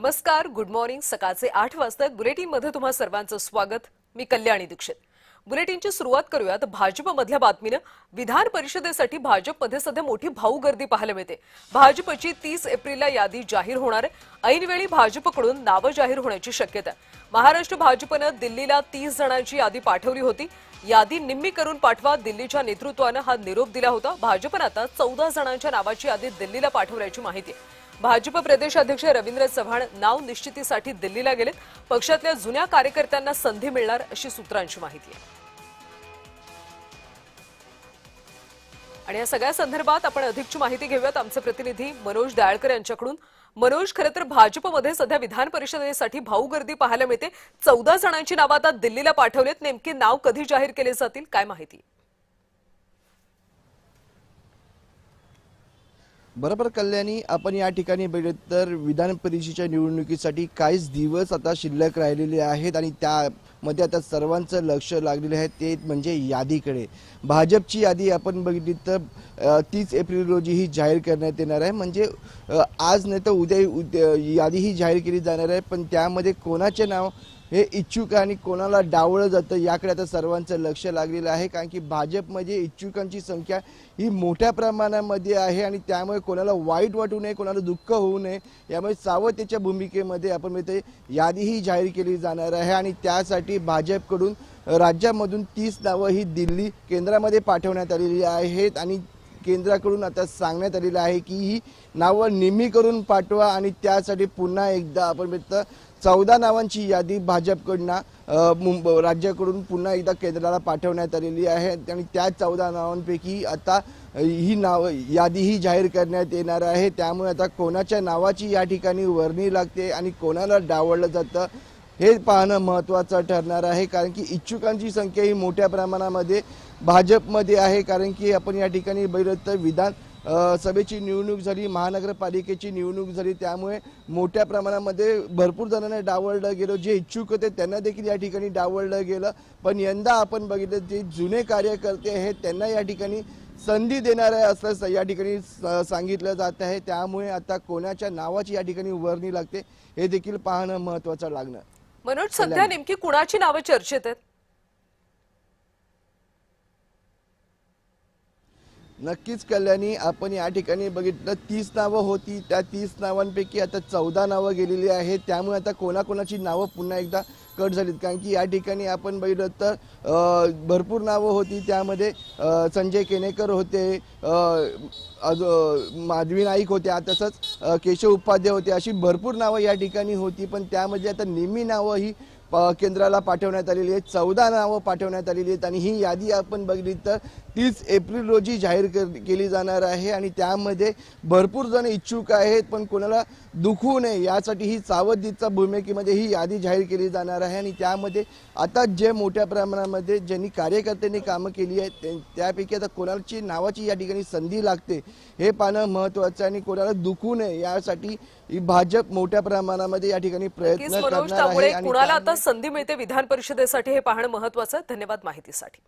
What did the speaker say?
नमस्कार, good morning. सकाळचे 8 वाजता बुलेटिनमध्ये तुम्हा सर्वांचं स्वागत. मी कल्याणी दीक्षित. बुलेटिनची सुरुवात करूयात भाजपमधल्या बातमीनं. विधान परिषदेसाठी भाजपमध्ये सध्या मोठी भाऊ गर्दी पाहायला मिळते. भाजपची 30 एप्रिलला यादी जाहीर होणार आहे. ऐनवेळी भाजपकडून नावं जाहीर होण्याची शक्यता आहे. महाराष्ट्र भाजपनं दिल्लीला 30 जणांची यादी पाठवली होती. यादी निम्मी करून पाठवा, दिल्लीच्या नेतृत्वानं हा निरोप दिला होता. भाजपनं आता 14 जणांच्या नावाची यादी दिल्लीला पाठवल्याची माहिती आहे. भाजप प्रदेशाध्यक्ष रवींद्र चव्हाण नाव निश्चितीसाठी दिल्लीला गेलेत. पक्षातल्या जुन्या कार्यकर्त्यांना संधी मिळणार अशी सूत्रांची माहिती आहे. आणि या सगळ्या संदर्भात आपण अधिकची माहिती घेऊयात आमचे प्रतिनिधी मनोज दयाळकर यांच्याकडून. मनोज, खरं तर भाजपमध्ये सध्या विधान परिषदेसाठी भाऊ गर्दी पाहायला मिळते. 14 जणांची नावं आता दिल्लीला पाठवलेत. नेमके नाव कधी जाहीर केले जातील, काय माहिती? बरोबर कल्याणी, आपण या ठिकाणी बघितलं तर विधान परिषदेच्या निवडणुकीसाठी काहीच दिवस आता शिल्लक राहिलेले आहेत आणि त्यामध्ये आता सर्वांचं लक्ष लागलेलं आहे ते म्हणजे यादीकडे. भाजपची यादी आपण बघितली तर 30 एप्रिल रोजी ही जाहीर करण्यात येणार आहे. म्हणजे आज नाही तर उद्या यादी ही जाहीर केली जाणार आहे. पण त्यामध्ये कोणाचे नाव हे इच्छुक आणि कोणाला डावळलं जातं याकडे आता सर्वांचं लक्ष लागलेलं आहे. कारण की भाजपमध्ये इच्छुकांची संख्या ही मोठ्या प्रमाणामध्ये आहे आणि त्यामुळे कोणाला वाईट वाटू नये, कोणाला दुःख होऊ नये यामुळे सावधतेच्या भूमिकेमध्ये आपण म्हणते यादी ही जाहीर केली जाणार आहे. आणि त्यासाठी भाजपकडून राज्यामधून 30 नावं ही दिल्ली केंद्रामध्ये पाठवण्यात आलेली आहेत आणि केंद्राकडून आता सांगण्यात आलेलं आहे की ही नावं निम्मी करून पाठवा आणि त्यासाठी पुन्हा एकदा आपण म्हणतो 14 नावांची यादी भाजपकडनं राज्याकडून पुन्हा एकदा केंद्राला पाठवण्यात आलेली आहे आणि त्या 14 नावांपैकी आता ही यादी ही जाहीर करण्यात येणार आहे. त्यामुळे आता कोणाच्या नावाची या ठिकाणी वर्णी लागते आणि कोणाला डावललं जातं हे पाहणं महत्त्वाचं ठरणार आहे. कारण की इच्छुकांची संख्या ही मोठ्या प्रमाणामध्ये भाजपमध्ये आहे. कारण की आपण या ठिकाणी बघितलं तर विधान सभेची निवडणूक झाली, महानगरपालिकेची निवडणूक झाली, त्यामुळे मोठ्या प्रमाणामध्ये भरपूर जणांना डावललं गेलं. जे इच्छुक होते त्यांना देखील या ठिकाणी डावललं गेलं. पण यंदा आपण बघितलं जे जुने कार्यकर्ते आहेत त्यांना या ठिकाणी संधी देणार आहे असं या ठिकाणी सांगितलं जात आहे. त्यामुळे आता कोणाच्या नावाची या ठिकाणी वर्णी लागते हे देखील पाहणं महत्त्वाचं लागणार. मनोज, सध्या नेमकी कुणाची नावं चर्चेत आहेत? नक्कीच कल्याणी, आपण या ठिकाणी बघितलं 30 नावं होती, त्या 30 नावांपैकी आता 14 नावं गेलेली आहेत. त्यामुळे आता कोणाकोणाची नावं पुन्हा एकदा कट झालीत. कारण की या ठिकाणी आपण बघितलं तर भरपूर नावं होती. त्यामध्ये संजय केनेकर होते, माधवी नाईक होत्या, तसंच केशव उपाध्याय होते, अशी भरपूर नावं या ठिकाणी होती. पण त्यामध्ये आता निम्मी नावं ही केंद्राला पाठवण्यात आलेली आहेत. 14 नावं पाठवण्यात आलेली आहेत आणि ही यादी आपण बघितली तर 30 एप्रिल रोजी जाहीर केली जाणार आहे. आणि त्यामध्ये भरपूर जण इच्छुक आहेत पण कोणाला दुखवू नये यासाठी ही सावधतेच्या भूमिकेमध्ये ही यादी जाहीर केली जाणार आहे. आणि त्यामध्ये आता जे मोठ्या प्रमाणामध्ये ज्यांनी कार्यकर्त्यांनी कामं केली आहेत त्यापैकी आता कोणाची नावाची या ठिकाणी संधी लागते हे पाहणं महत्त्वाचं आहे. आणि कोणाला दुखवू नये यासाठी भाजप मोठ्या प्रमाणामध्ये या ठिकाणी प्रयत्न करणार आहे. आणि कुणाला आता संधी मिळते विधान परिषदेसाठी हे पाहणं महत्त्वाचं आहे. धन्यवाद माहितीसाठी.